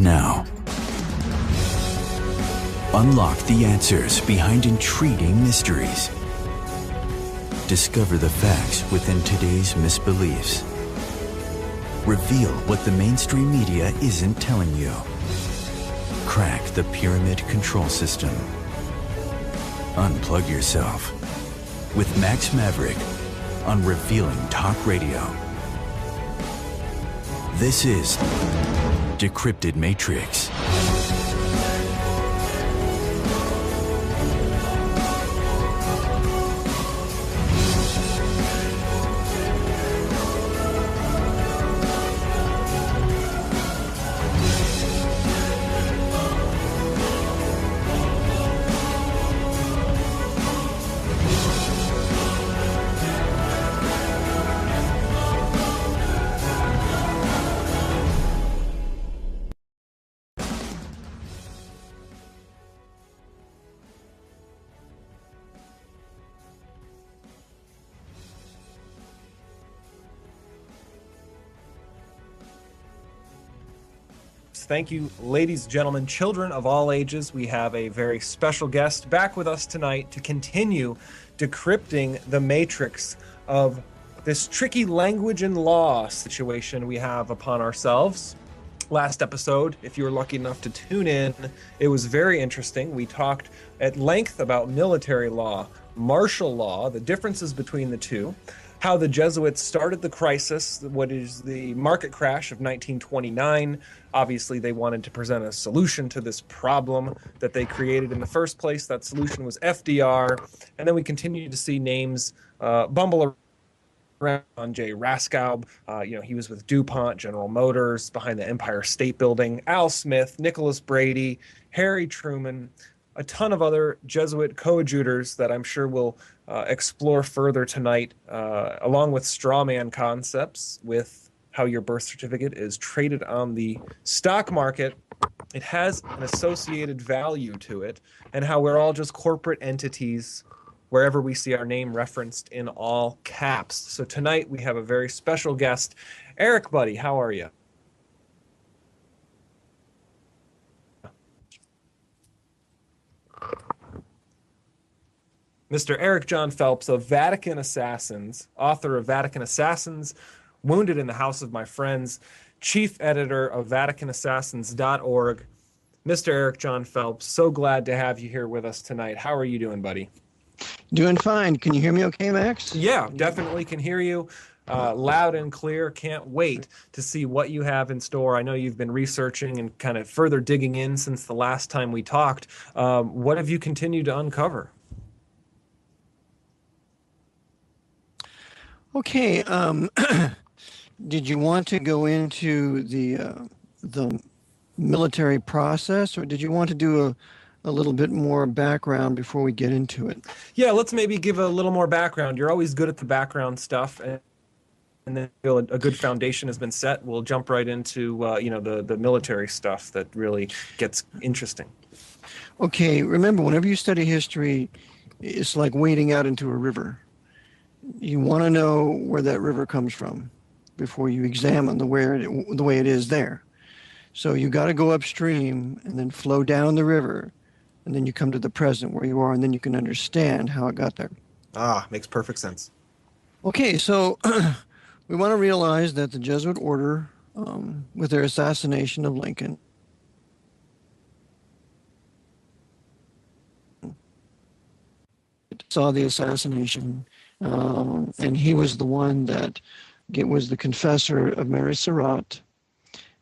now. Unlock the answers behind intriguing mysteries. Discover the facts within today's misbeliefs. Reveal what the mainstream media isn't telling you. Crack the pyramid control system. Unplug yourself with Max Maverick on Revealing Talk Radio. This is Decrypted Matrix. Thank you, ladies, gentlemen, children of all ages. We have a very special guest back with us tonight to continue decrypting the matrix of this tricky language and law situation we have upon ourselves. Last episode, if you were lucky enough to tune in, it was very interesting. We talked at length about military law, martial law, the differences between the two, how the Jesuits started the crisis, what is the market crash of 1929. Obviously, they wanted to present a solution to this problem that they created in the first place. That solution was FDR. And then we continue to see names bumble around. J. Raskow, he was with DuPont, General Motors, behind the Empire State Building. Al Smith, Nicholas Brady, Harry Truman, a ton of other Jesuit coadjutors that I'm sure we'll explore further tonight, along with straw man concepts, with how your birth certificate is traded on the stock market. It has an associated value to it, and how we're all just corporate entities wherever we see our name referenced in all caps. So tonight we have a very special guest. Eric, buddy, how are you? Mr. Eric Jon Phelps of Vatican Assassins, author of Vatican Assassins, Wounded in the House of My Friends, chief editor of VaticanAssassins.org. Mr. Eric Jon Phelps, so glad to have you here with us tonight. How are you doing, buddy? Doing fine. Can you hear me okay, Max? Yeah, definitely can hear you loud and clear. Can't wait to see what you have in store. I know you've been researching and kind of further digging in since the last time we talked. What have you continued to uncover? Okay. Did you want to go into the military process, or did you want to do a little bit more background before we get into it? Yeah, let's maybe give a little more background. You're always good at the background stuff, and then feel a good foundation has been set. We'll jump right into the military stuff that really gets interesting. Okay, remember, whenever you study history, it's like wading out into a river. You want to know where that river comes from before you examine the way it is there. So you got to go upstream and then flow down the river, and then you come to the present where you are, and then you can understand how it got there. Ah, makes perfect sense. Okay, so we want to realize that the Jesuit order, with their assassination of Lincoln, saw the assassination, and he was the one that was the confessor of Mary Surratt.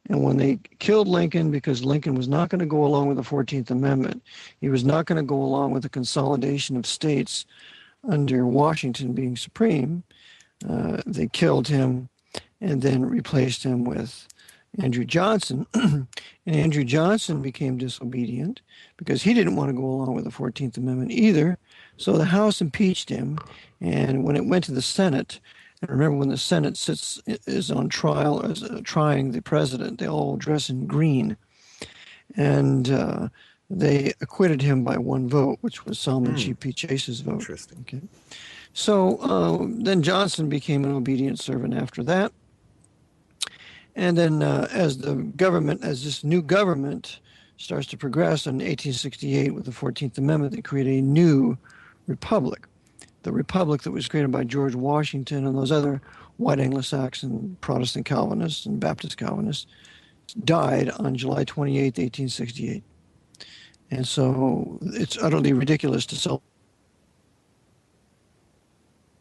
And when they killed Lincoln, because Lincoln was not going to go along with the 14th Amendment, he was not going to go along with the consolidation of states under Washington being supreme, they killed him and then replaced him with Andrew Johnson. And Andrew Johnson became disobedient because he didn't want to go along with the 14th Amendment either. So the House impeached him. And when it went to the Senate, and remember, when the Senate is on trial as trying the president, they all dress in green. And they acquitted him by one vote, which was Solomon G.P. Chase's vote. Interesting. Okay. So then Johnson became an obedient servant after that. And then as this new government starts to progress in 1868 with the 14th Amendment, they create a new republic. The republic that was created by George Washington and those other white Anglo-Saxon Protestant Calvinists and Baptist Calvinists died on July 28, 1868. And so it's utterly ridiculous to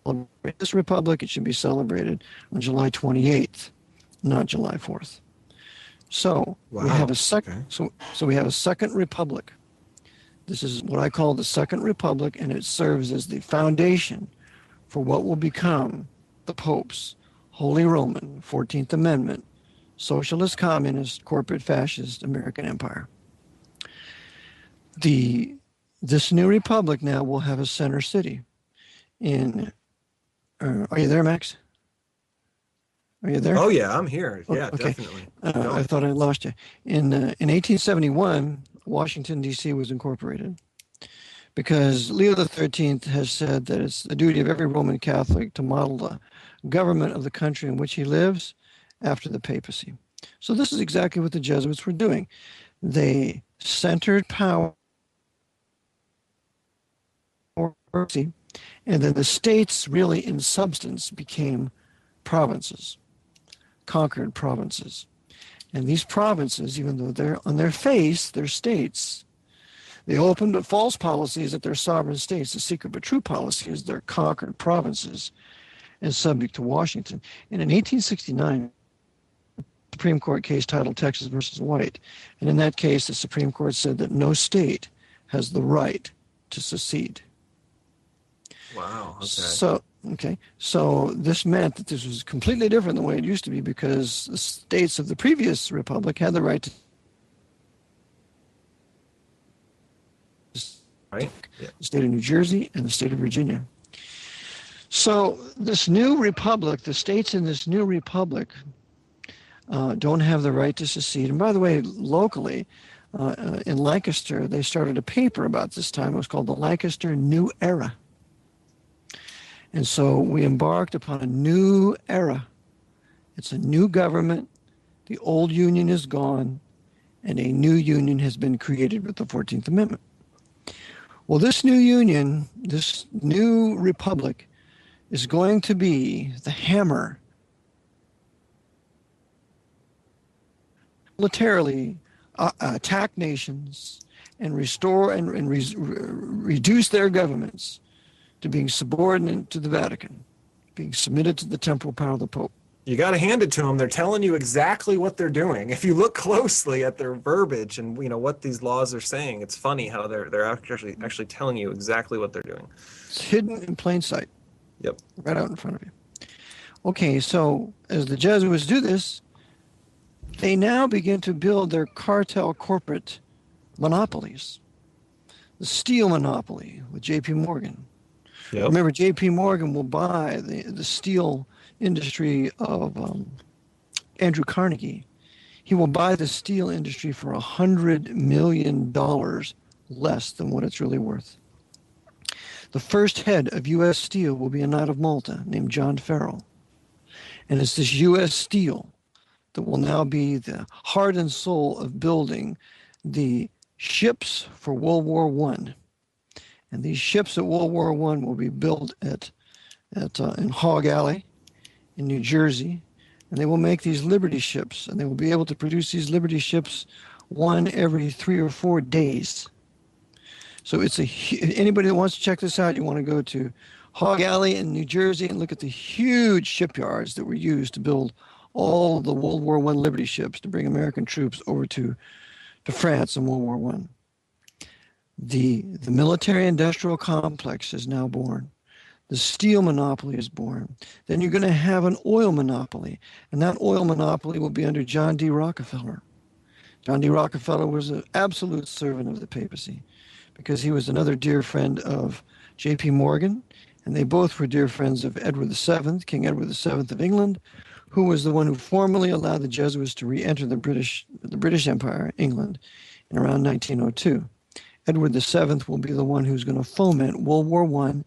celebrate this republic. It should be celebrated on July 28th, not July 4th. So we have a second. Okay. So we have a second republic. This is what I call the Second Republic, and it serves as the foundation for what will become the Pope's Holy Roman 14th Amendment, Socialist, Communist, Corporate, Fascist American Empire. This new republic now will have a center city in. Are you there, Max? Are you there? Oh yeah, I'm here. Yeah, okay. Definitely. I thought I lost you. In 1871, Washington, D.C. was incorporated because Leo XIII has said that it's the duty of every Roman Catholic to model the government of the country in which he lives after the papacy. So this is exactly what the Jesuits were doing. They centered power, and then the states really in substance became provinces, conquered provinces. And these provinces, even though they're on their face, they're states, they opened but false policies that they're sovereign states. The secret but true policy is they're conquered provinces and subject to Washington. And in 1869, Supreme Court case titled Texas versus White. And in that case, the Supreme Court said that no state has the right to secede. Wow. Okay. So this meant that this was completely different than the way it used to be, because the states of the previous republic had the right to. Right. Yeah. The state of New Jersey and the state of Virginia. So this new republic, the states in this new republic don't have the right to secede. And by the way, locally, in Lancaster, they started a paper about this time. It was called the Lancaster New Era. And so we embarked upon a new era. It's a new government. The old union is gone, and a new union has been created with the 14th Amendment. Well, this new union, this new republic, is going to be the hammer militarily attack nations and restore and reduce their governments to being subordinate to the Vatican, being submitted to the temporal power of the Pope. You got to hand it to them. They're telling you exactly what they're doing. If you look closely at their verbiage and what these laws are saying, it's funny how they're actually telling you exactly what they're doing. It's hidden in plain sight. Yep. Right out in front of you. Okay, so as the Jesuits do this, they now begin to build their cartel corporate monopolies. The steel monopoly with J.P. Morgan. Yep. Remember, J.P. Morgan will buy the steel industry of Andrew Carnegie. He will buy the steel industry for $100 million less than what it's really worth. The first head of U.S. Steel will be a Knight of Malta named Jon Phelps. And it's this U.S. Steel that will now be the heart and soul of building the ships for World War I. And these ships at World War I will be built in Hog Alley in New Jersey. And they will make these Liberty ships. And they will be able to produce these Liberty ships one every 3 or 4 days. So it's anybody that wants to check this out, you want to go to Hog Alley in New Jersey and look at the huge shipyards that were used to build all the World War I Liberty ships to bring American troops over to France in World War I. The military-industrial complex is now born. The steel monopoly is born. Then you're going to have an oil monopoly, and that oil monopoly will be under John D. Rockefeller. John D. Rockefeller was an absolute servant of the papacy because he was another dear friend of J.P. Morgan, and they both were dear friends of Edward VII, King Edward VII of England, who was the one who formally allowed the Jesuits to re-enter the British Empire, England, in around 1902. Edward VII will be the one who's going to foment World War I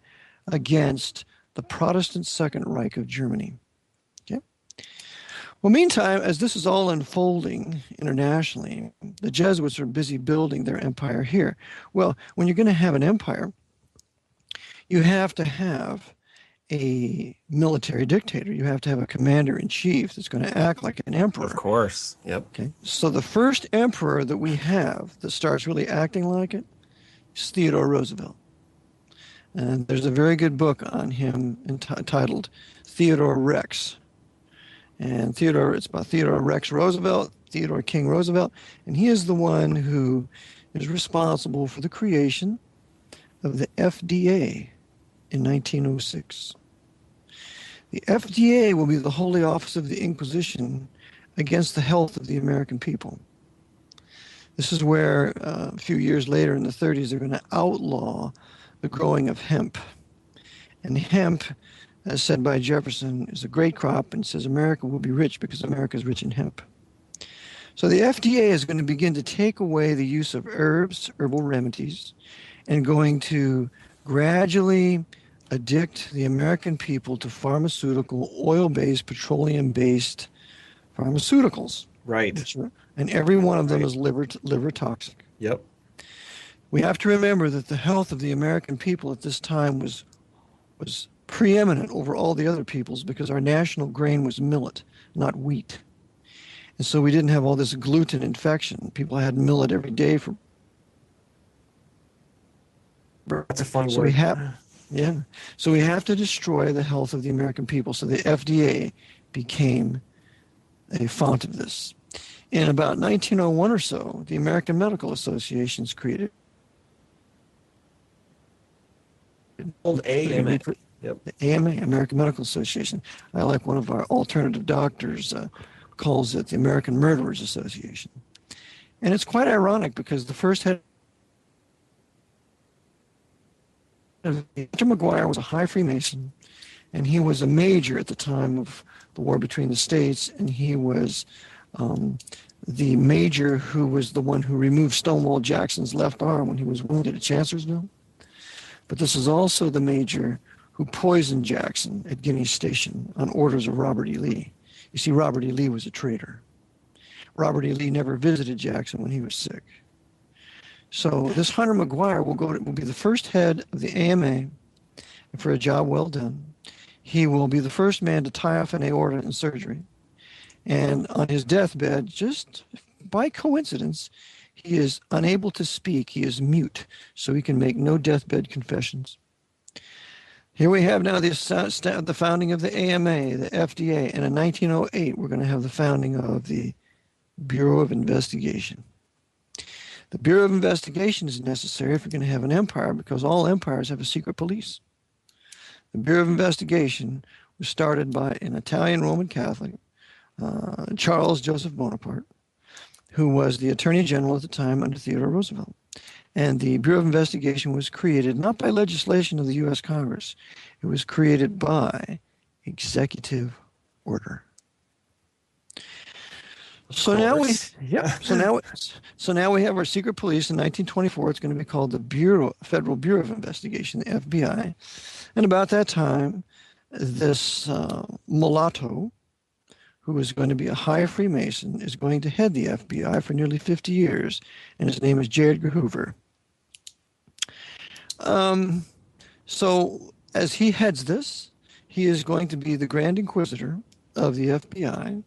against the Protestant Second Reich of Germany. Okay. Well, meantime, as this is all unfolding internationally, the Jesuits are busy building their empire here. Well, when you're going to have an empire, you have to have a military dictator. You have to have a commander in chief that's going to act like an emperor. Of course. Yep. Okay. So the first emperor that we have that starts really acting like it is Theodore Roosevelt. And there's a very good book on him entitled Theodore Rex. And it's about Theodore Rex Roosevelt, Theodore King Roosevelt, and he is the one who is responsible for the creation of the FDA in 1906. The FDA will be the Holy Office of the Inquisition against the health of the American people. This is where a few years later in the 30s, they're going to outlaw the growing of hemp. And hemp, as said by Jefferson, is a great crop, and says America will be rich because America is rich in hemp. So the FDA is going to begin to take away the use of herbs, herbal remedies, and going to gradually addict the American people to pharmaceutical, oil-based, petroleum-based pharmaceuticals. Right. And every one of them is liver toxic. Yep. We have to remember that the health of the American people at this time was preeminent over all the other peoples because our national grain was millet, not wheat. And so we didn't have all this gluten infection. People had millet every day for... That's a fun word. So we have to destroy the health of the American people. So the FDA became a font of this. In about 1901 or so, the American Medical Association is created. Old AMA. Yep. The AMA, American Medical Association. I like one of our alternative doctors calls it the American Murderers Association. And it's quite ironic because the first head of Dr. McGuire was a high Freemason, and he was a major at the time of the war between the states, and he was the major who was the one who removed Stonewall Jackson's left arm when he was wounded at Chancellorsville. But this is also the major who poisoned Jackson at Guinea Station on orders of Robert E. Lee. You see, Robert E. Lee was a traitor. Robert E. Lee never visited Jackson when he was sick. So this Hunter McGuire will be the first head of the AMA, and for a job well done. He will be the first man to tie off an aorta in surgery. And on his deathbed, just by coincidence, he is unable to speak. He is mute, so he can make no deathbed confessions. Here we have now the founding of the AMA, the FDA, and in 1908, we're going to have the founding of the Bureau of Investigation. The Bureau of Investigation is necessary if you're going to have an empire because all empires have a secret police. The Bureau of Investigation was started by an Italian Roman Catholic, Charles Joseph Bonaparte, who was the Attorney General at the time under Theodore Roosevelt. And the Bureau of Investigation was created not by legislation of the U.S. Congress. It was created by executive order. So now we have our secret police. In 1924, it's going to be called the Federal Bureau of Investigation, the FBI. And about that time, this mulatto, who is going to be a high Freemason, is going to head the FBI for nearly 50 years, and his name is J. Edgar Hoover. So as he heads this, he is going to be the Grand Inquisitor of the FBI.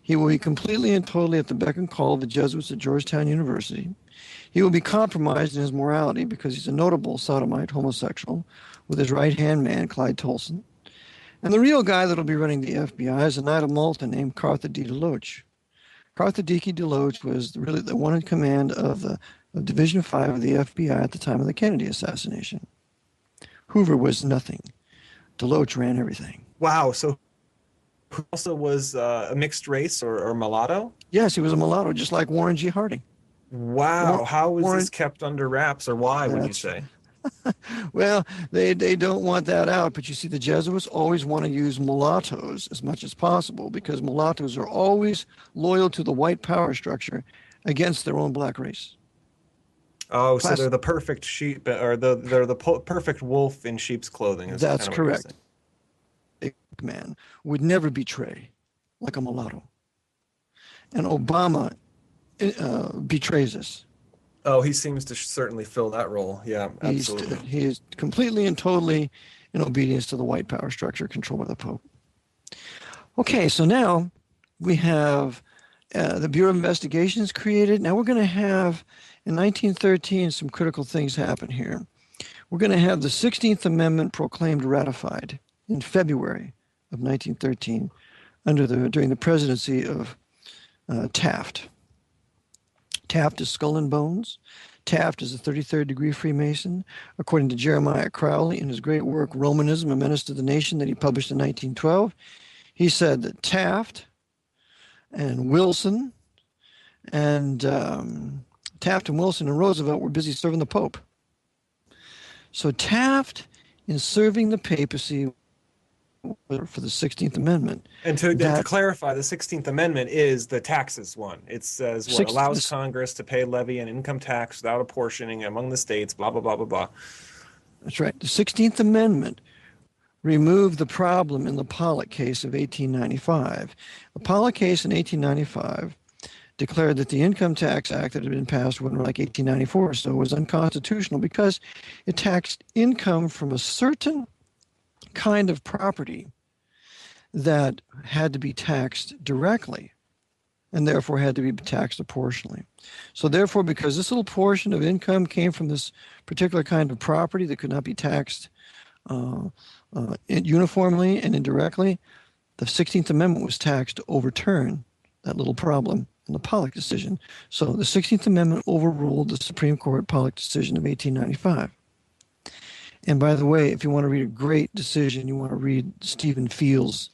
He will be completely and totally at the beck and call of the Jesuits at Georgetown University. He will be compromised in his morality because he's a notable sodomite homosexual with his right-hand man, Clyde Tolson. And the real guy that will be running the FBI is a Knight of Malta named Cartha D. DeLoach. Cartha D. DeLoach was really the one in command of Division 5 of the FBI at the time of the Kennedy assassination. Hoover was nothing. DeLoach ran everything. Wow, so who also was a mixed race or mulatto? Yes, he was a mulatto, just like Warren G. Harding. Wow, how was this kept under wraps, or why, would you say? Well, they don't want that out, but you see, the Jesuits always want to use mulattoes as much as possible because mulattoes are always loyal to the white power structure against their own black race. Oh, so they're the perfect sheep, or they're the perfect wolf in sheep's clothing. That's correct. A man would never betray like a mulatto. and Obama betrays us. Oh, he seems to certainly fill that role. Yeah, absolutely. He is completely and totally in obedience to the white power structure controlled by the Pope. Okay, so now we have the Bureau of Investigations created. Now we're going to have, in 1913, some critical things happen here. We're going to have the 16th Amendment proclaimed ratified in February of 1913 during the presidency of Taft. Taft is skull and bones. Taft is a 33rd degree Freemason. According to Jeremiah Crowley in his great work, Romanism, A Menace to the Nation, that he published in 1912, he said that Taft and Wilson and Roosevelt were busy serving the Pope. So Taft, in serving the papacy for the 16th Amendment. And to clarify, the 16th Amendment is the taxes one. It says what allows Congress to pay levy an income tax without apportioning among the states, blah, blah, blah, blah, blah. That's right. The 16th Amendment removed the problem in the Pollock case of 1895. The Pollock case in 1895 declared that the Income Tax Act that had been passed wasn't like 1894, so it was unconstitutional because it taxed income from a certain kind of property that had to be taxed directly and therefore had to be taxed proportionally. So therefore, because this little portion of income came from this particular kind of property that could not be taxed uniformly and indirectly, the 16th Amendment was taxed to overturn that little problem in the Pollock decision. So the 16th Amendment overruled the Supreme Court Pollock decision of 1895. And by the way, if you want to read a great decision, you want to read Stephen Field's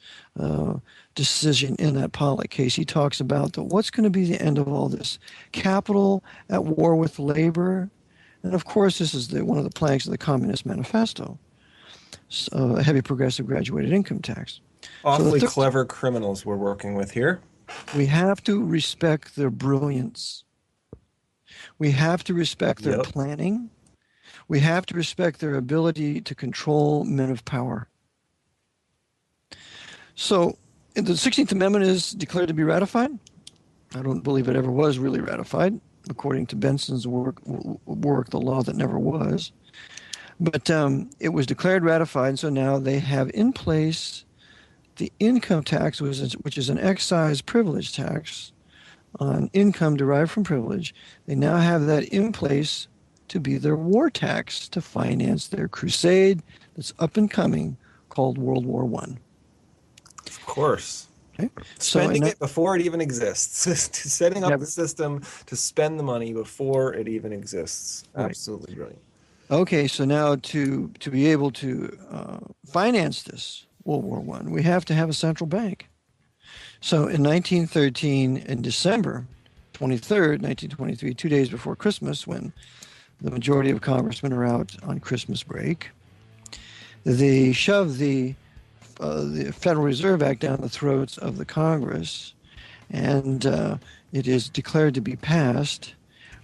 decision in that Pollock case. He talks about what's going to be the end of all this. Capital at war with labor. And of course, this is one of the planks of the Communist Manifesto. A heavy progressive graduated income tax. Awfully clever criminals we're working with here. We have to respect their brilliance. We have to respect their planning. We have to respect their ability to control men of power. So the 16th Amendment is declared to be ratified. I don't believe it ever was really ratified, according to Benson's work, The Law That Never Was. But it was declared ratified, and so now they have in place the income tax, which is an excise privilege tax on income derived from privilege. They now have that in place to be their war tax to finance their crusade that's up and coming called World War I. Of course. Okay. Spending it before it even exists. Setting up the system to spend the money before it even exists. Right. Absolutely brilliant. Okay, so now to be able to finance this World War I, we have to have a central bank. So in 1913, in December 23rd, 1923, 2 days before Christmas, when the majority of congressmen are out on Christmas break, they shove the Federal Reserve Act down the throats of the Congress, and it is declared to be passed,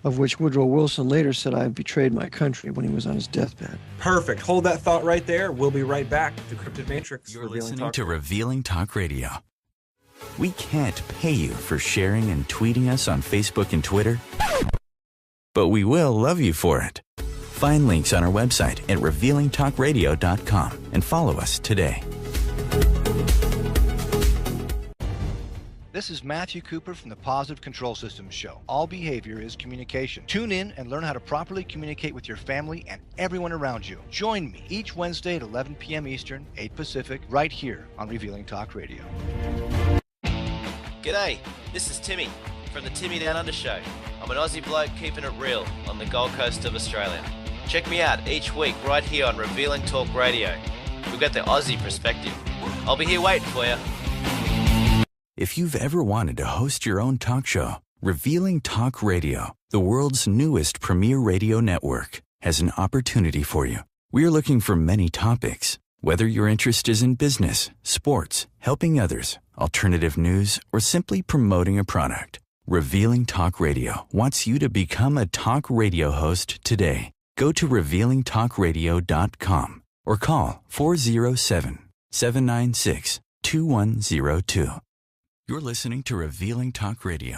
of which Woodrow Wilson later said, "I've betrayed my country," when he was on his deathbed. Perfect. Hold that thought right there. We'll be right back to Decrypted Matrix. You're listening to Revealing Talk Radio. We can't pay you for sharing and tweeting us on Facebook and Twitter, but we will love you for it. Find links on our website at revealingtalkradio.com and follow us today. This is Matthew Cooper from the Positive Control Systems Show. All behavior is communication. Tune in and learn how to properly communicate with your family and everyone around you. Join me each Wednesday at 11 p.m. Eastern, 8 Pacific, right here on Revealing Talk Radio. G'day, this is Timmy from the Timmy Down Under Show. I'm an Aussie bloke keeping it real on the Gold Coast of Australia. Check me out each week right here on Revealing Talk Radio. We've got the Aussie perspective. I'll be here waiting for you. If you've ever wanted to host your own talk show, Revealing Talk Radio, the world's newest premier radio network, has an opportunity for you. We're looking for many topics. Whether your interest is in business, sports, helping others, alternative news, or simply promoting a product, Revealing Talk Radio wants you to become a talk radio host today. Go to revealingtalkradio.com or call 407-796-2102. You're listening to Revealing Talk Radio.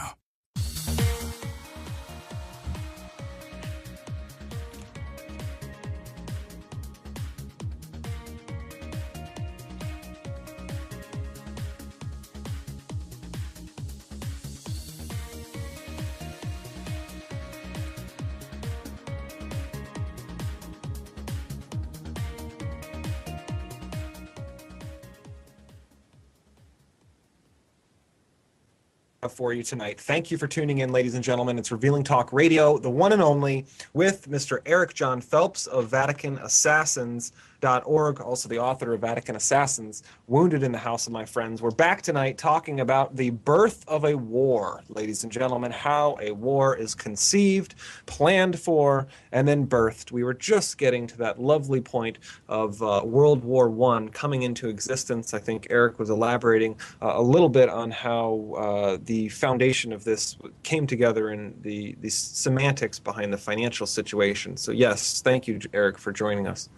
For you tonight. Thank you for tuning in, ladies and gentlemen. It's Revealing Talk Radio, the one and only, with Mr. Eric Jon Phelps of VaticanAssassins.org, also the author of Vatican Assassins, Wounded in the House of My Friends. We're back tonight talking about the birth of a war, ladies and gentlemen, how a war is conceived, planned for, and then birthed. We were just getting to that lovely point of World War I coming into existence. I think Eric was elaborating a little bit on how the foundation of this came together in the semantics behind the financial situation. So yes, thank you, Eric, for joining us.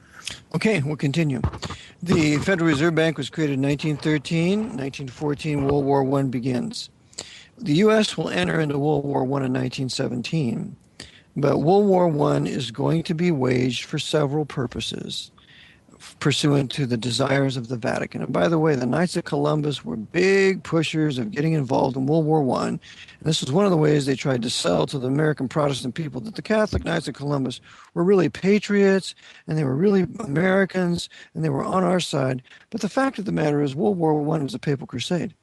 Okay, we'll continue. The Federal Reserve Bank was created in 1913. 1914, World War I begins. The U.S. will enter into World War I in 1917, but World War I is going to be waged for several purposes, pursuant to the desires of the Vatican. And by the way, the Knights of Columbus were big pushers of getting involved in World War I. And this was one of the ways they tried to sell to the American Protestant people that the Catholic Knights of Columbus were really patriots and they were really Americans and they were on our side. But the fact of the matter is World War I was a papal crusade.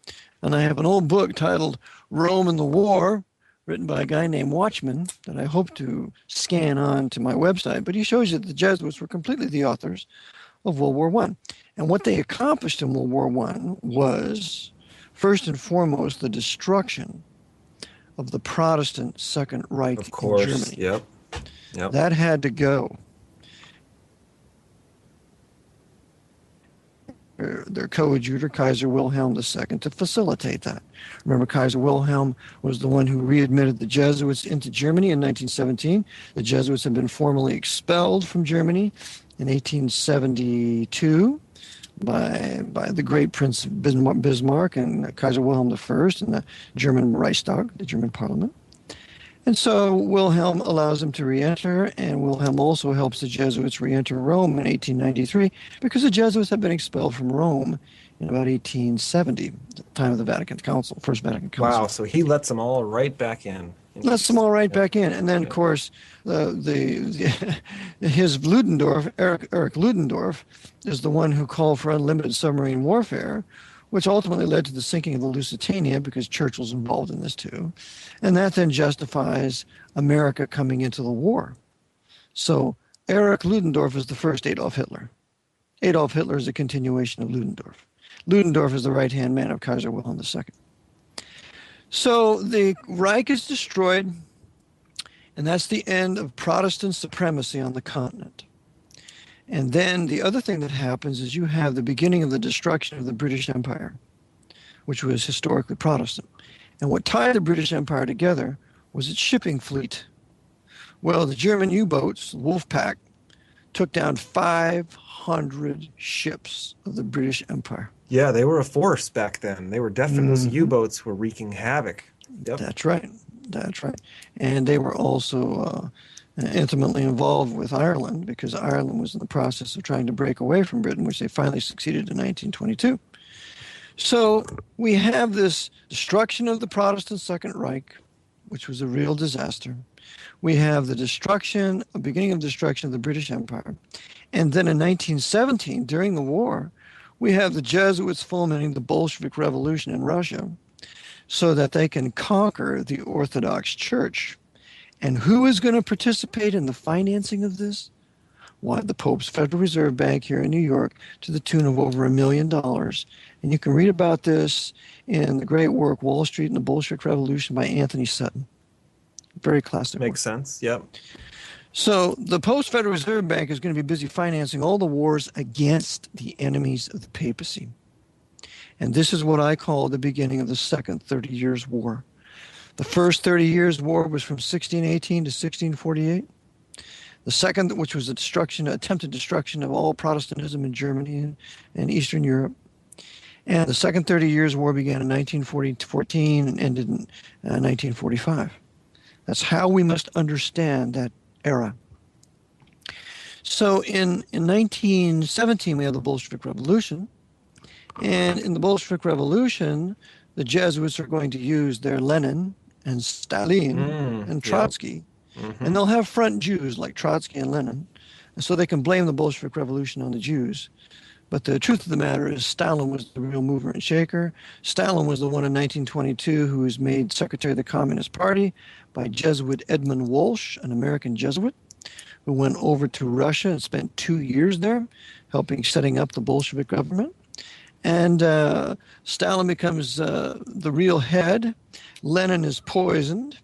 And I have an old book titled Rome and the War, written by a guy named Watchman, that I hope to scan on to my website. But he shows you that the Jesuits were completely the authors of World War I. And what they accomplished in World War I was, first and foremost, the destruction of the Protestant Second Reich in Germany. Yep. That had to go. Their coadjutor, Kaiser Wilhelm II, to facilitate that. Remember, Kaiser Wilhelm was the one who readmitted the Jesuits into Germany in 1917. The Jesuits had been formally expelled from Germany in 1872 by the great Prince Bismarck and Kaiser Wilhelm I and the German Reichstag, the German parliament. And so Wilhelm allows them to re-enter, and Wilhelm also helps the Jesuits re-enter Rome in 1893 because the Jesuits had been expelled from Rome in about 1870, the time of the Vatican Council, First Vatican Council. Wow, so he lets them all right back in. Lets them all right back in. And then, of course, his Ludendorff, Erich Ludendorff, is the one who called for unlimited submarine warfare, which ultimately led to the sinking of the Lusitania because Churchill's involved in this too. And that then justifies America coming into the war. So Erich Ludendorff is the first Adolf Hitler. Adolf Hitler is a continuation of Ludendorff. Ludendorff is the right-hand man of Kaiser Wilhelm II. So the Reich is destroyed, and that's the end of Protestant supremacy on the continent. And then the other thing that happens is you have the beginning of the destruction of the British Empire, which was historically Protestant. And what tied the British Empire together was its shipping fleet. Well, the German U-boats, Wolfpack, took down 500 ships of the British Empire. Yeah, they were a force back then. They were definitely, those U-boats were wreaking havoc. Yep. That's right. And they were also intimately involved with Ireland because Ireland was in the process of trying to break away from Britain, which they finally succeeded in 1922. So we have this destruction of the Protestant Second Reich, which was a real disaster. We have the beginning of destruction of the British Empire. And then in 1917, during the war, we have the Jesuits fomenting the Bolshevik Revolution in Russia so that they can conquer the Orthodox Church. And who is going to participate in the financing of this? Why, the Pope's Federal Reserve Bank here in New York, to the tune of over $1 million. And you can read about this in the great work, Wall Street and the Bolshevik Revolution by Anthony Sutton. Very classic work. Makes sense, yep. So the Post-Federal Reserve Bank is going to be busy financing all the wars against the enemies of the papacy. And this is what I call the beginning of the Second 30 Years' War. The first 30 Years' War was from 1618 to 1648. The second, which was attempted destruction of all Protestantism in Germany and Eastern Europe. And the Second 30 Years' War began in 1914 and ended in 1945. That's how we must understand that era. So in 1917, we have the Bolshevik Revolution. And in the Bolshevik Revolution, the Jesuits are going to use their Lenin and Stalin and Trotsky. And they'll have front Jews like Trotsky and Lenin. And so they can blame the Bolshevik Revolution on the Jews. But the truth of the matter is Stalin was the real mover and shaker. Stalin was the one in 1922 who was made Secretary of the Communist Party by Jesuit Edmund Walsh, an American Jesuit, who went over to Russia and spent 2 years there, setting up the Bolshevik government. And Stalin becomes the real head. Lenin is poisoned,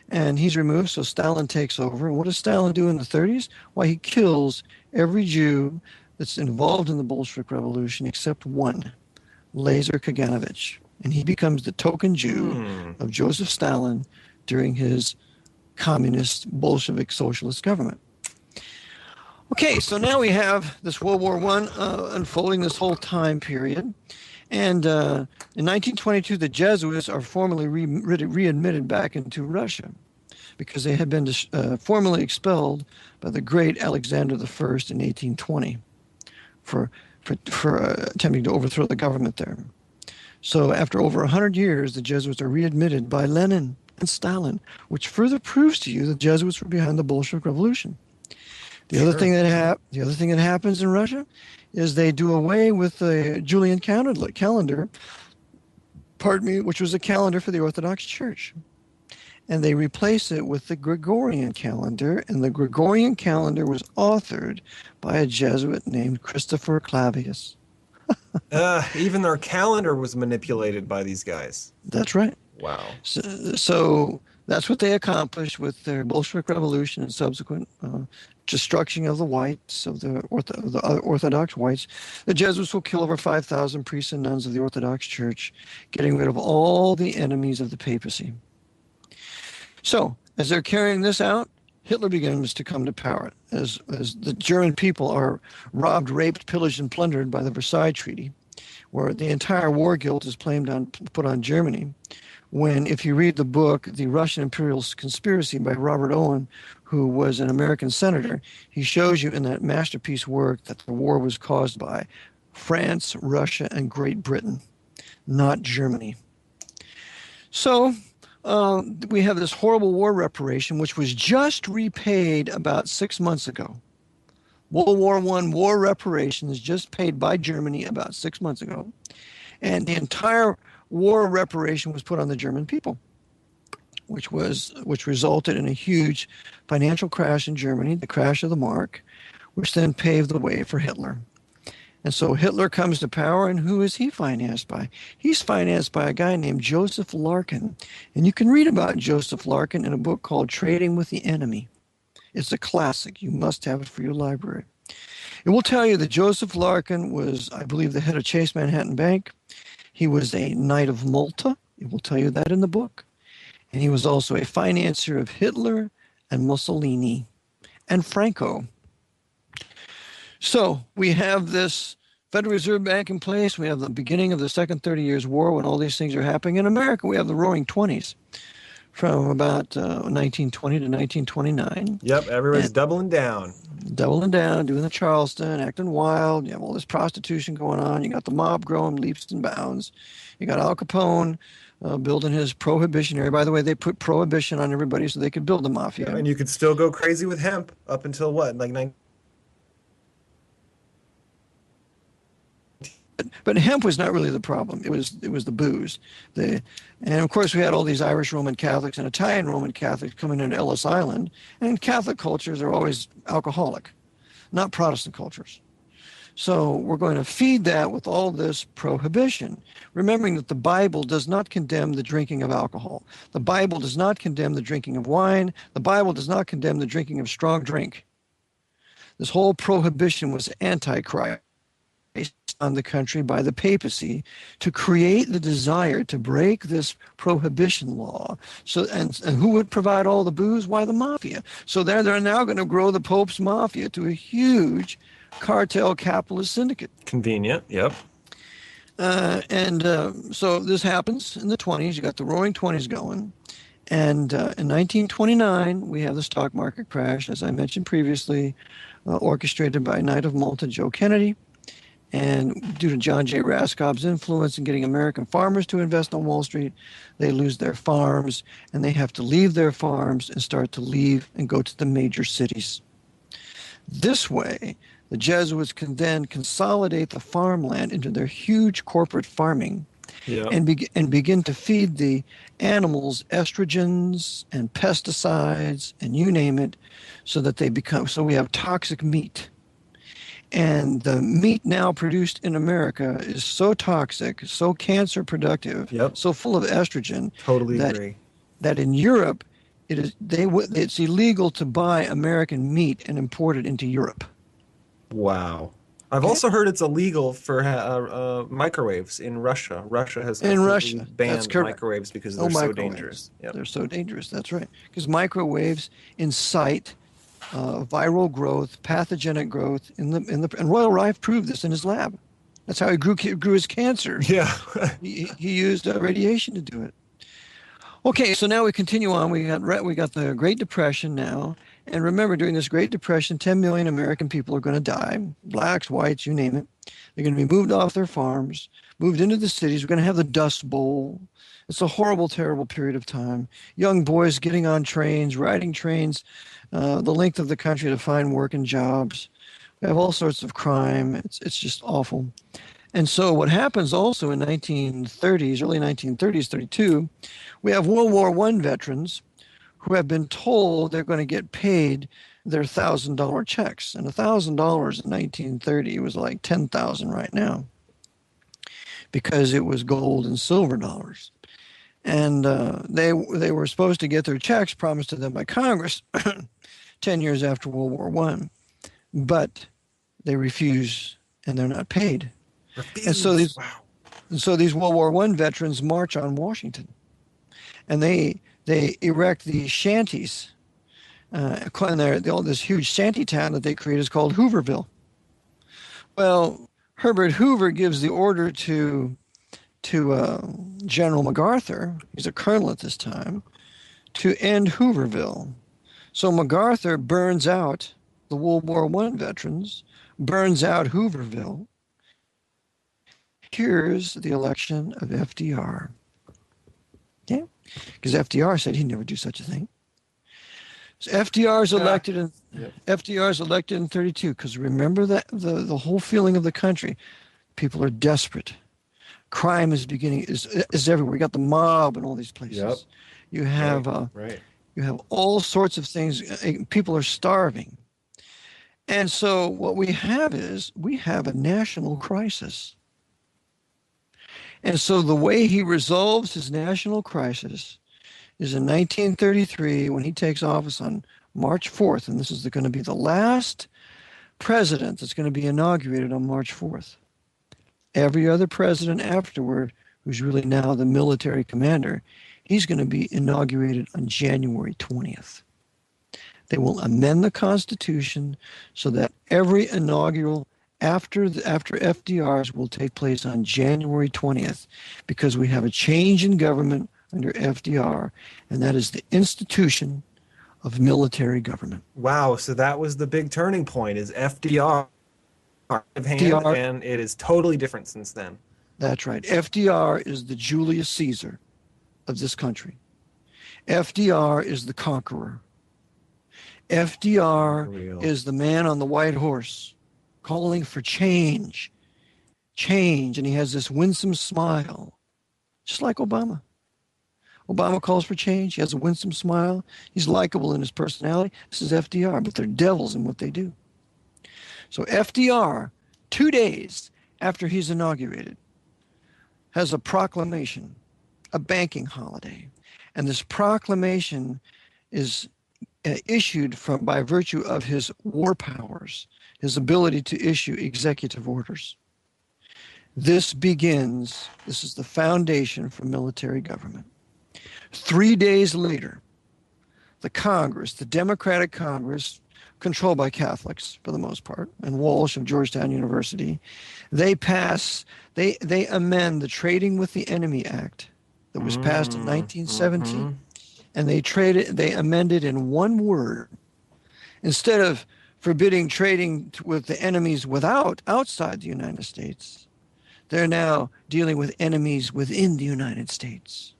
and he's removed, so Stalin takes over. And what does Stalin do in the 30s? Why, he kills every Jew that's involved in the Bolshevik Revolution except one, Lazar Kaganovich. And he becomes the token Jew of Joseph Stalin during his communist Bolshevik socialist government. Okay, so now we have this World War I unfolding this whole time period. And in 1922, the Jesuits are formally readmitted back into Russia because they had been formally expelled by the great Alexander I in 1820 for attempting to overthrow the government there. So after over 100 years, the Jesuits are readmitted by Lenin and Stalin, which further proves to you the Jesuits were behind the Bolshevik Revolution. The other thing that happens in Russia is they do away with the Julian calendar, which was a calendar for the Orthodox Church. And they replace it with the Gregorian calendar, and the Gregorian calendar was authored by a Jesuit named Christopher Clavius. Even their calendar was manipulated by these guys. That's right. Wow. So that's what they accomplished with their Bolshevik Revolution and subsequent destruction of the whites, of the other Orthodox whites. The Jesuits will kill over 5,000 priests and nuns of the Orthodox Church, getting rid of all the enemies of the papacy. So, as they're carrying this out, Hitler begins to come to power as the German people are robbed, raped, pillaged, and plundered by the Versailles Treaty, where the entire war guilt is put on Germany. When, if you read the book, The Russian Imperial Conspiracy by Robert Owen, who was an American senator, he shows you in that masterpiece work that the war was caused by France, Russia, and Great Britain, not Germany. So we have this horrible war reparation, which was just repaid about 6 months ago. World War I war reparations just paid by Germany about 6 months ago. And the entire war reparation was put on the German people, which resulted in a huge financial crash in Germany, the crash of the mark, which then paved the way for Hitler. And so Hitler comes to power, and who is he financed by? He's financed by a guy named Joseph Larkin. And you can read about Joseph Larkin in a book called Trading with the Enemy. It's a classic. You must have it for your library. It will tell you that Joseph Larkin was, I believe, the head of Chase Manhattan Bank. He was a Knight of Malta. It will tell you that in the book. And he was also a financier of Hitler and Mussolini and Franco. So we have this Federal Reserve Bank in place. We have the beginning of the Second 30 Years' War when all these things are happening. In America, we have the Roaring 20s from about 1920 to 1929. Yep, everybody's doubling down. Doubling down, doing the Charleston, acting wild. You have all this prostitution going on. You got the mob growing leaps and bounds. You got Al Capone building his prohibitionary. By the way, they put prohibition on everybody so they could build the mafia. Yeah, and you could still go crazy with hemp up until what, like But hemp was not really the problem. It was the booze. And of course we had all these Irish Roman Catholics and Italian Roman Catholics coming into Ellis Island. And Catholic cultures are always alcoholic, not Protestant cultures. So we're going to feed that with all this prohibition, remembering that the Bible does not condemn the drinking of alcohol. The Bible does not condemn the drinking of wine. The Bible does not condemn the drinking of strong drink. This whole prohibition was anti-Christ on the country by the papacy to create the desire to break this prohibition law. So and who would provide all the booze? Why, the mafia. So they're now going to grow the Pope's mafia to a huge cartel capitalist syndicate. Convenient, yep. So this happens in the 20s. You got the Roaring 20s going. And in 1929, we have the stock market crash, as I mentioned previously, orchestrated by Knight of Malta Joe Kennedy. And due to John J. Raskorb's influence in getting American farmers to invest on Wall Street, they lose their farms and they have to leave their farms and start to leave and go to the major cities. This way, the Jesuits can then consolidate the farmland into their huge corporate farming. Yeah. And begin to feed the animals estrogens and pesticides and you name it, so we have toxic meat. And the meat now produced in America is so toxic, so cancer productive, so full of estrogen. Totally agree. That in Europe, it's illegal to buy American meat and import it into Europe. Wow. I've also heard it's illegal for microwaves in Russia. Russia has banned microwaves because they're so dangerous. Yep. They're so dangerous. That's right. Because microwaves incite viral growth, pathogenic growth and Royal Rife proved this in his lab. That's how he grew his cancer. Yeah. he used radiation to do it. Okay, so now we continue on. We got the Great Depression now. And remember, during this Great Depression, 10 million American people are going to die. Blacks, whites, you name it. They're going to be moved off their farms, moved into the cities. We're going to have the Dust Bowl. It's a horrible, terrible period of time. Young boys getting on trains, riding trains the length of the country to find work and jobs. We have all sorts of crime. It's just awful. And so what happens also in 1930s, early 1930s, 32, we have World War I veterans who have been told they're going to get paid their $1,000 checks. And $1,000 in 1930 was like $10,000 right now, because it was gold and silver dollars. And they were supposed to get their checks promised to them by Congress 10 years after World War I, but they refuse and they're not paid. And so these World War I veterans march on Washington, and they erect these shanties. This huge shanty town that they create is called Hooverville. Well, Herbert Hoover gives the order to General MacArthur, he's a colonel at this time, to end Hooverville. So MacArthur burns out the World War I veterans, burns out Hooverville. Here's the election of FDR. Okay? Because FDR said he'd never do such a thing. So FDR's elected in 32, because remember that the whole feeling of the country. People are desperate. Crime is everywhere. You got the mob in all these places. Yep. You have you have all sorts of things. People are starving. And so what we have a national crisis. And so the way he resolves his national crisis is in 1933, when he takes office on March 4th, and this is going to be the last president that's going to be inaugurated on March 4th. Every other president afterward, who's really now the military commander, he's going to be inaugurated on January 20th. They will amend the Constitution so that every inaugural after FDR's will take place on January 20th, because we have a change in government under FDR, and that is the institution of military government. Wow, so that was the big turning point, is FDR, and it is totally different since then. That's right. FDR is the Julius Caesar of this country. FDR is the conqueror. FDR is the man on the white horse, calling for change, and he has this winsome smile, just like Obama. Obama calls for change. He has a winsome smile. He's likable in his personality. This is FDR, but they're devils in what they do. So FDR, 2 days after he's inaugurated, has a proclamation, a banking holiday. And this proclamation is issued by virtue of his war powers, his ability to issue executive orders. This is the foundation for military government. 3 days later, the Democratic Congress, controlled by Catholics for the most part, and Walsh of Georgetown University, they amend the Trading with the Enemy Act that was passed in 1917, and they amended in one word. Instead of forbidding trading with the enemies outside the United States, they're now dealing with enemies within the United States.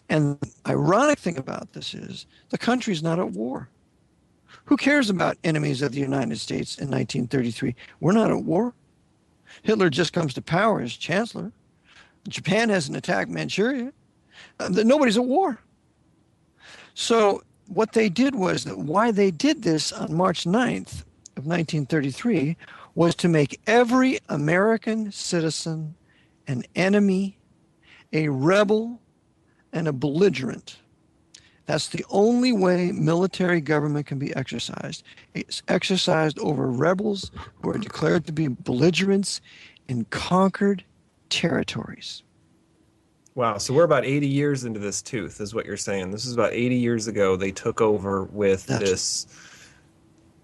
And the ironic thing about this is the country's not at war. Who cares about enemies of the United States in 1933? We're not at war. Hitler just comes to power as chancellor. Japan hasn't attacked Manchuria. Nobody's at war. So what they did was that why they did this on March 9th of 1933 was to make every American citizen an enemy, a rebel, and a belligerent. That's the only way military government can be exercised. It's exercised over rebels who are declared to be belligerents in conquered territories. Wow, so we're about 80 years into this tooth, is what you're saying. This is about 80 years ago they took over with this,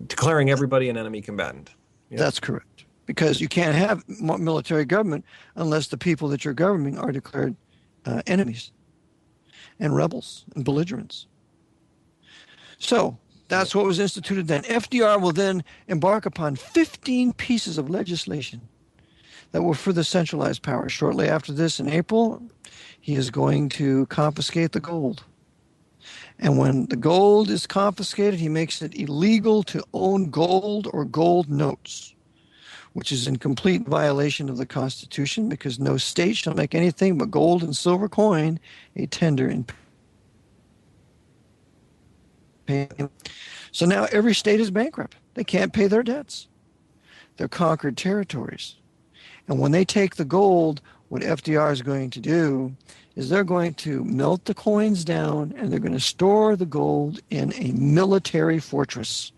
declaring everybody an enemy combatant. Yep. That's correct. Because you can't have military government unless the people that you're governing are declared enemies and rebels and belligerents. So that's what was instituted then. FDR will then embark upon 15 pieces of legislation that will further centralize power. Shortly after this, in April, he is going to confiscate the gold. And when the gold is confiscated, he makes it illegal to own gold or gold notes, which is in complete violation of the Constitution, because no state shall make anything but gold and silver coin a tender in payment. So now every state is bankrupt. They can't pay their debts. They're conquered territories. And when they take the gold, what FDR is going to do is they're going to melt the coins down, and they're going to store the gold in a military fortress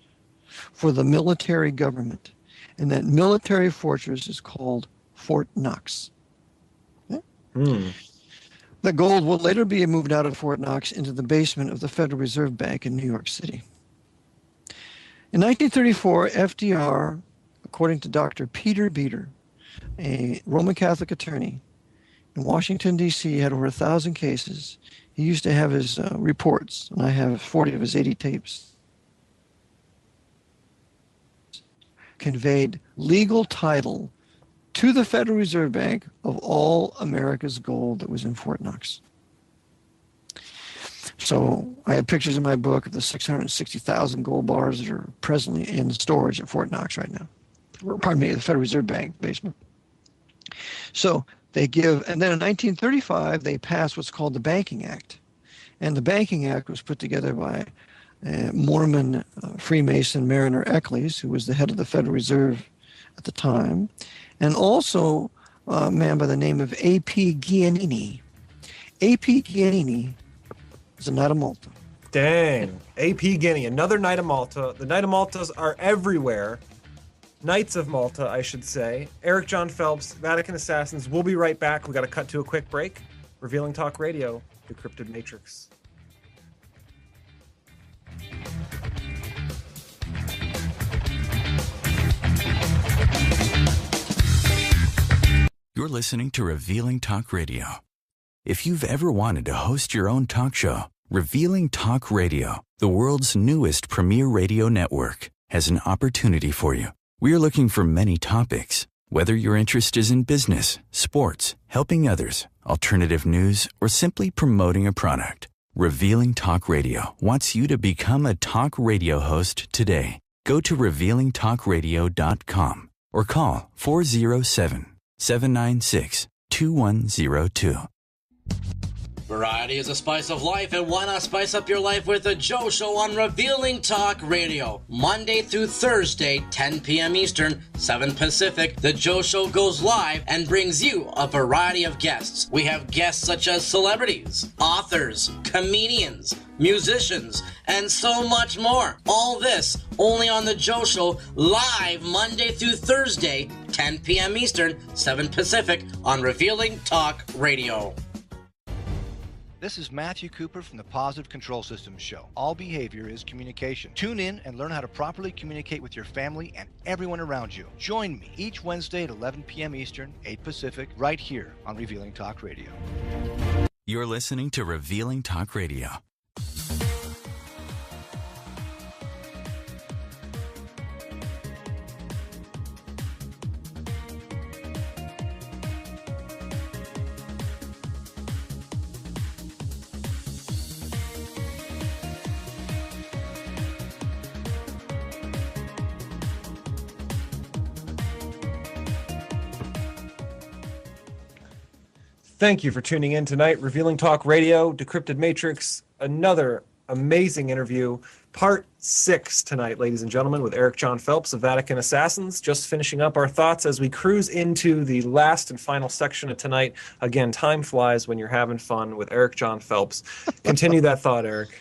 for the military government. And that military fortress is called Fort Knox. Okay? The gold will later be moved out of Fort Knox into the basement of the Federal Reserve Bank in New York City. In 1934, FDR, according to Dr. Peter Beater, a Roman Catholic attorney in Washington, D.C., had over 1,000 cases. He used to have his reports, and I have 40 of his 80 tapes. Conveyed legal title to the Federal Reserve Bank of all America's gold that was in Fort Knox. So I have pictures in my book of the 660,000 gold bars that are presently in storage at Fort Knox right now. Pardon me, the Federal Reserve Bank basement. So they give, and then in 1935, they passed what's called the Banking Act. And the Banking Act was put together by Mormon Freemason Mariner Eccles, who was the head of the Federal Reserve at the time, and also a man by the name of A.P. Giannini. A.P. Giannini is a Knight of Malta. Dang. A.P. Guinea, another Knight of Malta. The Knight of Maltas are everywhere. Knights of Malta, I should say. Eric Jon Phelps, Vatican Assassins. We'll be right back. We got to cut to a quick break. Revealing Talk Radio, Decrypted Matrix. You're listening to Revealing Talk Radio. If you've ever wanted to host your own talk show, Revealing Talk Radio, the world's newest premier radio network, has an opportunity for you. We are looking for many topics. Whether your interest is in business, sports, helping others, alternative news, or simply promoting a product, Revealing Talk Radio wants you to become a talk radio host today. Go to revealingtalkradio.com or call 407-796-2102. Variety is a spice of life, and why not spice up your life with the Joe Show on Revealing Talk Radio? Monday through Thursday, 10 p.m. Eastern, 7 Pacific, the Joe Show goes live and brings you a variety of guests. We have guests such as celebrities, authors, comedians, musicians, and so much more. All this only on the Joe Show, live Monday through Thursday, 10 p.m. Eastern, 7 Pacific, on Revealing Talk Radio. This is Matthew Cooper from the Positive Control Systems Show. All behavior is communication. Tune in and learn how to properly communicate with your family and everyone around you. Join me each Wednesday at 11 p.m. Eastern, 8 Pacific, right here on Revealing Talk Radio. You're listening to Revealing Talk Radio. Thank you for tuning in tonight. Revealing Talk Radio, Decrypted Matrix, another amazing interview. Part 6 tonight, ladies and gentlemen, with Jon Phelps of Vatican Assassins. Just finishing up our thoughts as we cruise into the last and final section of tonight. Again, time flies when you're having fun with Jon Phelps. Continue that thought, Eric.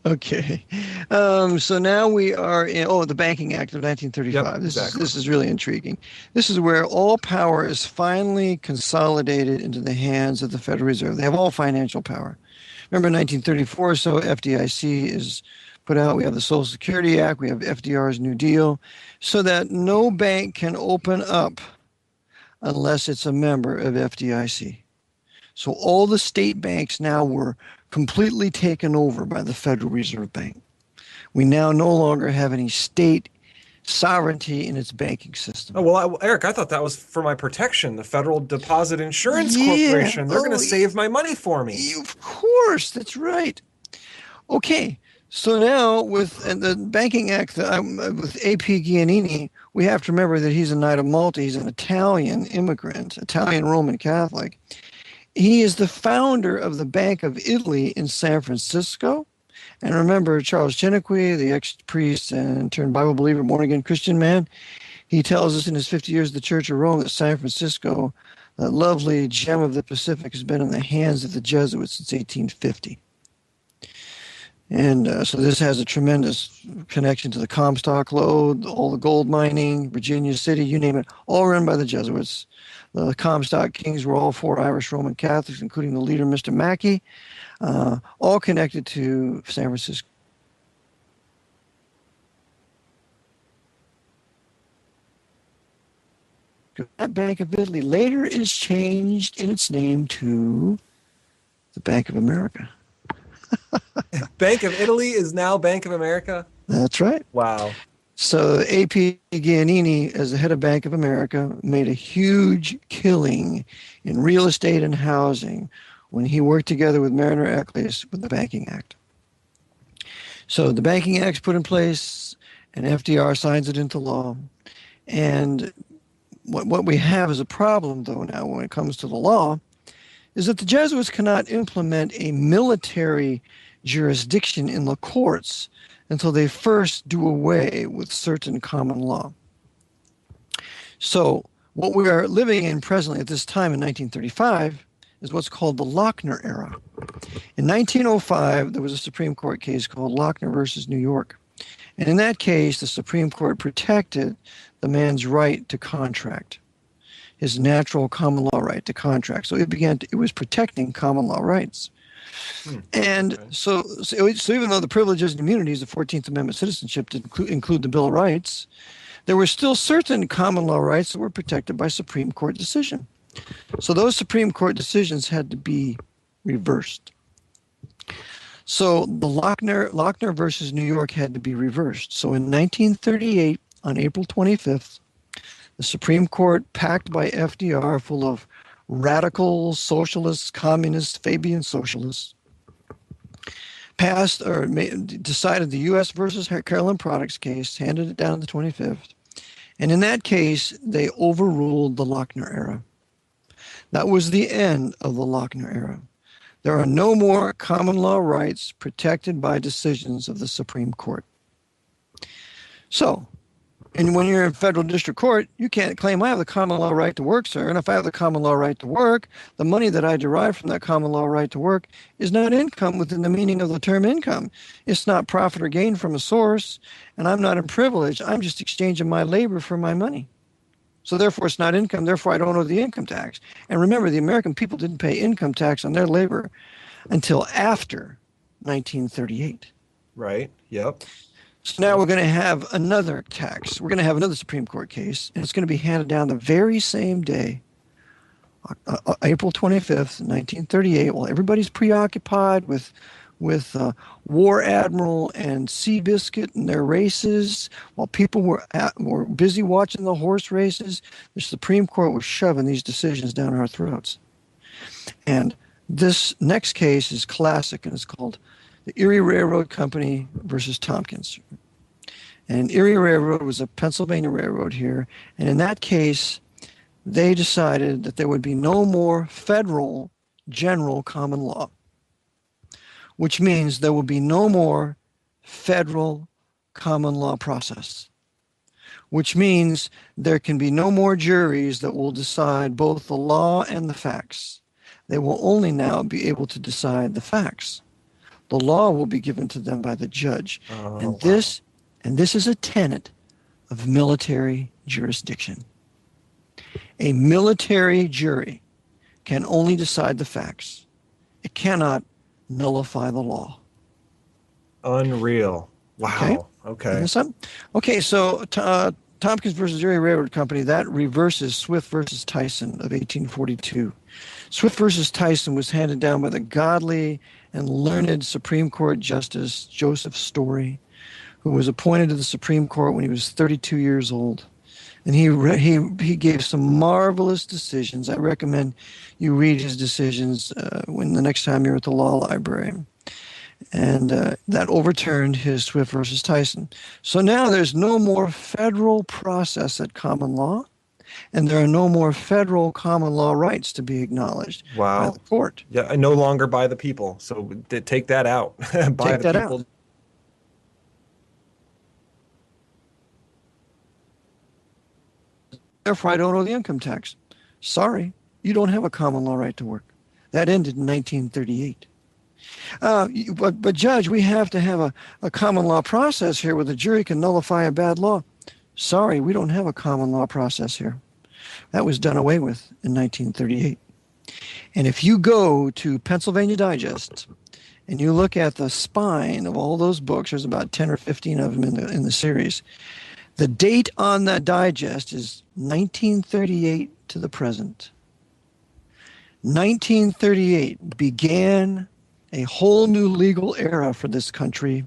Okay. So now we are in, the Banking Act of 1935. Yep, exactly. This is really intriguing. This is where all power is finally consolidated into the hands of the Federal Reserve. They have all financial power. Remember 1934, so FDIC is put out. We have the Social Security Act. We have FDR's New Deal, so that no bank can open up unless it's a member of FDIC. So all the state banks now were completely taken over by the Federal Reserve Bank. We now no longer have any state sovereignty in its banking system. Oh, well, Eric, I thought that was for my protection. The Federal Deposit Insurance Corporation. They're going to save my money for me. Of course, that's right. Okay, so now with the Banking Act, with A.P. Giannini, we have to remember that he's a Knight of Malta. He's an Italian immigrant, Italian Roman Catholic. He is the founder of the Bank of Italy in San Francisco. And remember, Charles Chiniquy, the ex-priest and turned Bible believer, born-again Christian man, he tells us in his 50 years of the Church of Rome that San Francisco, that lovely gem of the Pacific, has been in the hands of the Jesuits since 1850. And so this has a tremendous connection to the Comstock Lode, all the gold mining, Virginia City, you name it, all run by the Jesuits. The Comstock Kings were all 4 Irish Roman Catholics, including the leader, Mr. Mackey, all connected to San Francisco. That Bank of Italy later is changed in its name to the Bank of America. Bank of Italy is now Bank of America? That's right. Wow. So A.P. Giannini, as the head of Bank of America, made a huge killing in real estate and housing when he worked together with Mariner Eccles with the Banking Act. So the Banking Act's put in place, and FDR signs it into law. And what we have as a problem, though, now when it comes to the law, is that the Jesuits cannot implement a military jurisdiction in the courts until they first do away with certain common law. So what we are living in presently at this time in 1935 is what's called the Lochner era. In 1905, there was a Supreme Court case called Lochner versus New York. And in that case, the Supreme Court protected the man's right to contract, his natural common law right to contract. So it was protecting common law rights. And so even though the privileges and immunities of 14th Amendment citizenship did include the Bill of Rights, there were still certain common law rights that were protected by Supreme Court decision. So those Supreme Court decisions had to be reversed. So the Lochner versus New York had to be reversed. So in 1938, on April 25th, the Supreme Court, packed by FDR, full of radical socialists, communists, Fabian socialists, decided the U.S. versus Carolyn Products case, handed it down on the 25th. And in that case, they overruled the Lochner era. That was the end of the Lochner era. There are no more common law rights protected by decisions of the Supreme Court. So, and when you're in federal district court, you can't claim, I have the common law right to work, sir. And if I have the common law right to work, the money that I derive from that common law right to work is not income within the meaning of the term income. It's not profit or gain from a source, and I'm not in privilege. I'm just exchanging my labor for my money. So therefore, it's not income. Therefore, I don't owe the income tax. And remember, the American people didn't pay income tax on their labor until after 1938. Right. Yep. So now we're going to have another tax. We're going to have another Supreme Court case, and it's going to be handed down the very same day, April 25th, 1938, while everybody's preoccupied with War Admiral and Seabiscuit and their races, while people were busy watching the horse races. The Supreme Court was shoving these decisions down our throats. And this next case is classic, and it's called the Erie Railroad Company versus Tompkins. And Erie Railroad was a Pennsylvania railroad here, and in that case, they decided that there would be no more federal general common law, which means there will be no more federal common law process, which means there can be no more juries that will decide both the law and the facts. They will only now be able to decide the facts. The law will be given to them by the judge. And this is a tenet of military jurisdiction. A military jury can only decide the facts. It cannot nullify the law. Unreal. Wow. Okay. Okay, so Tompkins versus Erie Railroad Company, that reverses Swift versus Tyson of 1842. Swift versus Tyson was handed down by the godly and learned Supreme Court Justice Joseph Story, who was appointed to the Supreme Court when he was 32 years old. And he gave some marvelous decisions. I recommend you read his decisions when the next time you're at the law library. And that overturned his Swift versus Tyson. So now there's no more federal process at common law, and there are no more federal common law rights to be acknowledged by the court. Yeah, no longer by the people. So take that out. By take the that people. out. Therefore, I don't owe the income tax. Sorry, you don't have a common law right to work. That ended in 1938. But Judge, we have to have a common law process here where the jury can nullify a bad law. Sorry, we don't have a common law process here. That was done away with in 1938. And if you go to Pennsylvania Digest and you look at the spine of all those books, there's about 10 or 15 of them in the series. The date on that digest is 1938 to the present. 1938 began a whole new legal era for this country,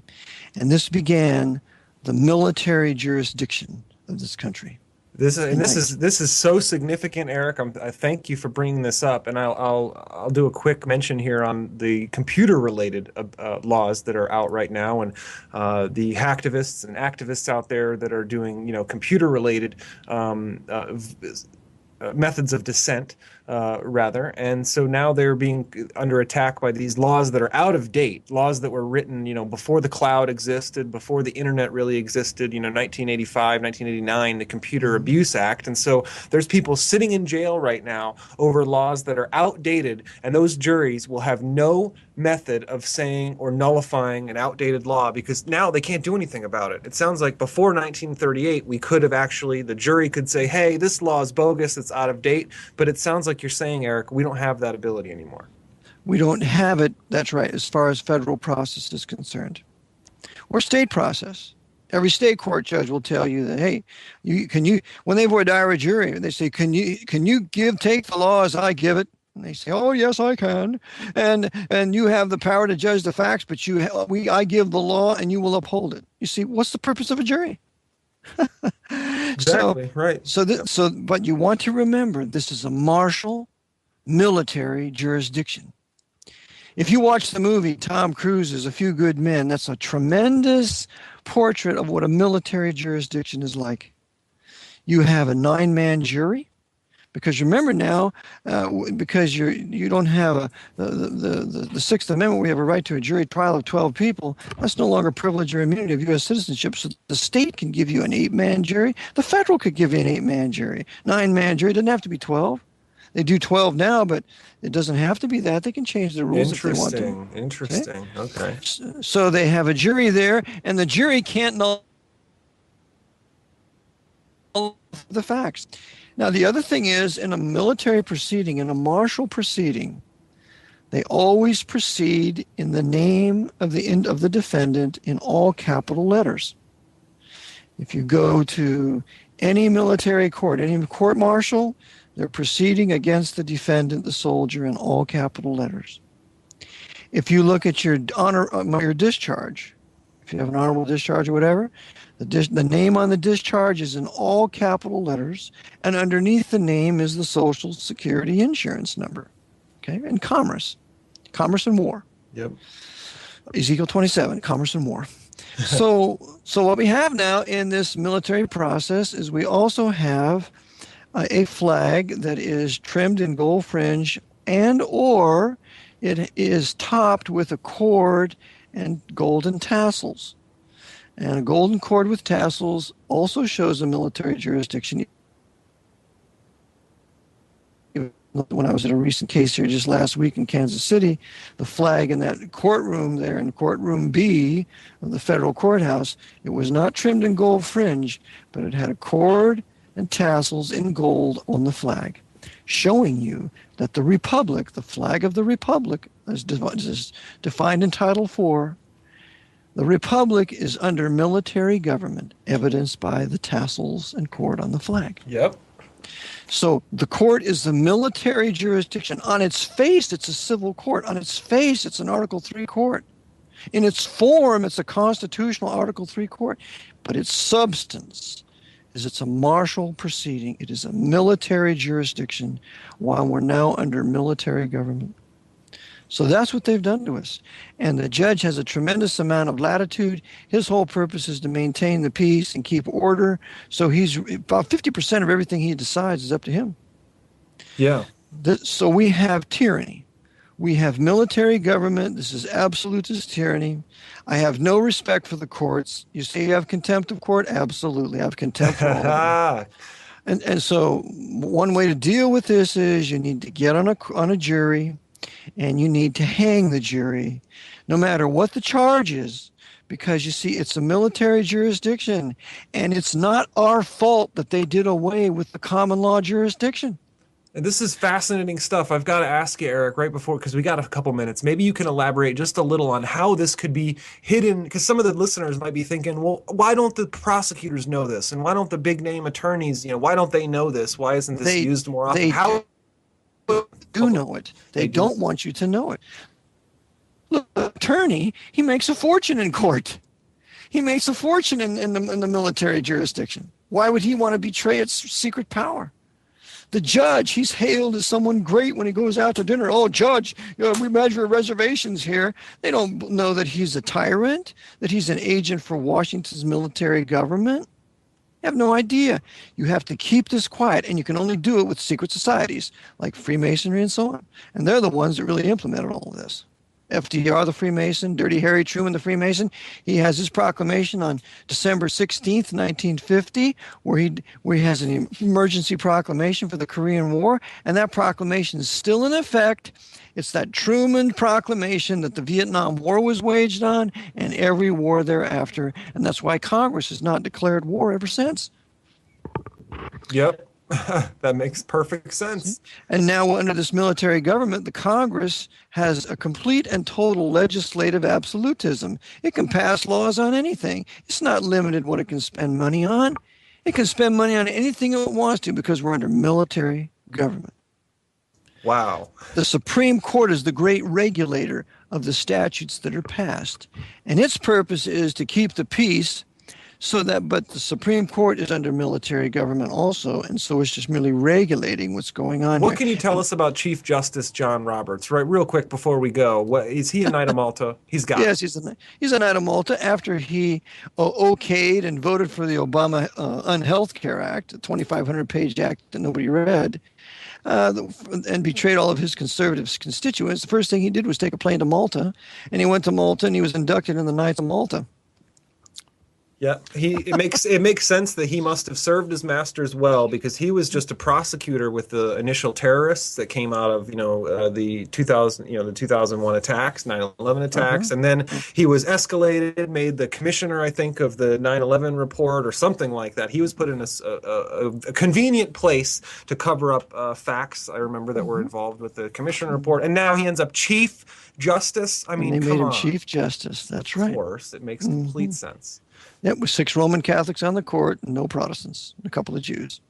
and this began the military jurisdiction of this country. This is so significant, Eric. I thank you for bringing this up, and I'll do a quick mention here on the computer-related laws that are out right now, and the hacktivists and activists out there that are doing computer-related methods of dissent, rather. And so now they're being under attack by these laws that are out of date, laws that were written, before the cloud existed, before the internet really existed, 1985, 1989, the Computer Abuse Act. And so there's people sitting in jail right now over laws that are outdated, and those juries will have no method of saying or nullifying an outdated law because now they can't do anything about it. It sounds like before 1938, we could have the jury could say, hey, this law is bogus, it's out of date. But it sounds like you're saying, Eric, we don't have that ability anymore. We don't have it, that's right, as far as federal process is concerned. Or state process. Every state court judge will tell you that, hey, when they voir dire a jury, they say, can you take the law as I give it? And they say, oh, yes, I can. And you have the power to judge the facts, but I give the law and you will uphold it. You see, what's the purpose of a jury? Exactly, right. But you want to remember, this is a martial military jurisdiction. If you watch the movie Tom Cruise's A Few Good Men, that's a tremendous portrait of what a military jurisdiction is like. You have a 9-man jury. Because remember now, because you don't have the Sixth Amendment, we have a right to a jury trial of 12 people. That's no longer privilege or immunity of U.S. citizenship. So the state can give you an 8-man jury. The federal could give you an 8-man jury. 9-man jury. It doesn't have to be 12. They do 12 now, but it doesn't have to be that. They can change the rules if they want to. Interesting. Okay. So they have a jury there, and the jury can't nullify the facts. Now, the other thing is, in a military proceeding, in a martial proceeding, They always proceed in the name of the defendant in all capital letters. If you go to any military court, any court martial, they're proceeding against the defendant, the soldier, in all capital letters. If you look at your discharge, if you have an honorable discharge or whatever, the name on the discharge is in all capital letters, and underneath the name is the Social Security insurance number. Okay, and commerce and war. Yep. Ezekiel 27, commerce and war. So what we have now in this military process is we also have a flag that is trimmed in gold fringe, and or it is topped with a cord and golden tassels. And a golden cord with tassels also shows a military jurisdiction. When I was at a recent case here just last week in Kansas City, the flag in that courtroom there, in courtroom B of the federal courthouse, it was not trimmed in gold fringe, but it had a cord and tassels in gold on the flag, showing you that the Republic, the flag of the Republic, as defined in Title IV, the Republic is under military government, evidenced by the tassels and cord on the flag. Yep. So the court is the military jurisdiction. On its face, it's a civil court. On its face, it's an Article III court. In its form, it's a constitutional Article III court. But its substance is it's a martial proceeding. It is a military jurisdiction while we're now under military government. So that's what they've done to us. And the judge has a tremendous amount of latitude. His whole purpose is to maintain the peace and keep order. So he's about 50% of everything he decides is up to him. Yeah. So we have tyranny. We have military government. This is absolutist tyranny. I have no respect for the courts. You say you have contempt of court? Absolutely. I have contempt for all of them. And so one way to deal with this is you need to get on a jury, and you need to hang the jury, no matter what the charge is, because you see, it's a military jurisdiction, and it's not our fault that they did away with the common law jurisdiction. And this is fascinating stuff. I've got to ask you, Eric, right before, because we got a couple minutes. Maybe you can elaborate just a little on how this could be hidden, because some of the listeners might be thinking, well, why don't the prosecutors know this? And why don't the big name attorneys, why don't they know this? Why isn't this used more often? How do know it. They don't want you to know it. Look, the attorney, he makes a fortune in court. He makes a fortune in the military jurisdiction. Why would he want to betray its secret power? The judge, he's hailed as someone great when he goes out to dinner. Oh, judge, we measure reservations here. They don't know that he's a tyrant, that he's an agent for Washington's military government. You have no idea. You have to keep this quiet, and you can only do it with secret societies like Freemasonry and so on. And they're the ones that really implemented all of this. FDR, the Freemason, Dirty Harry Truman, the Freemason, he has his proclamation on December 16th, 1950, where he has an emergency proclamation for the Korean War, and that proclamation is still in effect. It's that Truman proclamation that the Vietnam War was waged on, and every war thereafter, and that's why Congress has not declared war ever since. Yep. That makes perfect sense. And now under this military government, the Congress has a complete and total legislative absolutism. It can pass laws on anything. It's not limited what it can spend money on. It can spend money on anything it wants to because we're under military government. Wow. The Supreme Court is the great regulator of the statutes that are passed. And its purpose is to keep the peace. But the Supreme Court is under military government also, and so it's just merely regulating what's going on. What can you tell us about Chief Justice John Roberts, right? Real quick before we go, is he a Knight of Malta? He's got. Yes, he's a Knight of Malta. After he okayed and voted for the Obama Unhealth Care Act, a 2,500-page act that nobody read, and betrayed all of his conservative constituents, the first thing he did was take a plane to Malta, and he went to Malta and he was inducted in the Knights of Malta. Yeah, it makes sense that he must have served his masters well, because he was just a prosecutor with the initial terrorists that came out of the 2001 attacks, 9/11 attacks, and then he was escalated, made the commissioner, I think, of the 9/11 report or something like that. He was put in a convenient place to cover up facts, I remember, that were involved with the commissioner report, and now he ends up Chief Justice. I mean, and they come made him on. Chief Justice. That's right. Of course, it makes complete sense. It was 6 Roman Catholics on the court, and no Protestants, and a couple of Jews.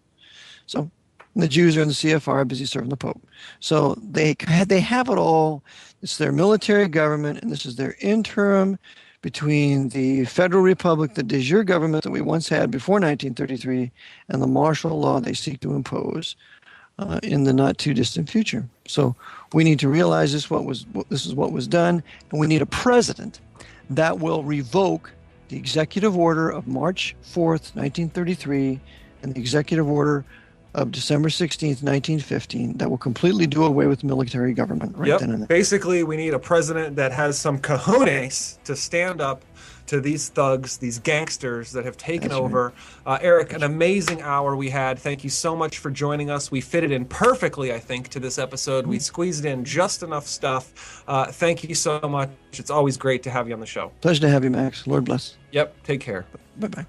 So the Jews are in the CFR, busy serving the Pope. So they have it all. It's their military government, and this is their interim between the federal republic, the de jure government that we once had before 1933, and the martial law they seek to impose in the not too distant future. So we need to realize this is what was done, and we need a president that will revoke the executive order of March 4th, 1933, and the executive order of December 16th, 1915, that will completely do away with military government then and there. Basically, we need a president that has some cojones to stand up to these thugs, these gangsters that have taken over. Eric, an amazing hour we had. Thank you so much for joining us. We fit it in perfectly, I think, to this episode. We squeezed in just enough stuff. Thank you so much. It's always great to have you on the show. Pleasure to have you, Max. Lord bless. Yep. Take care. Bye-bye.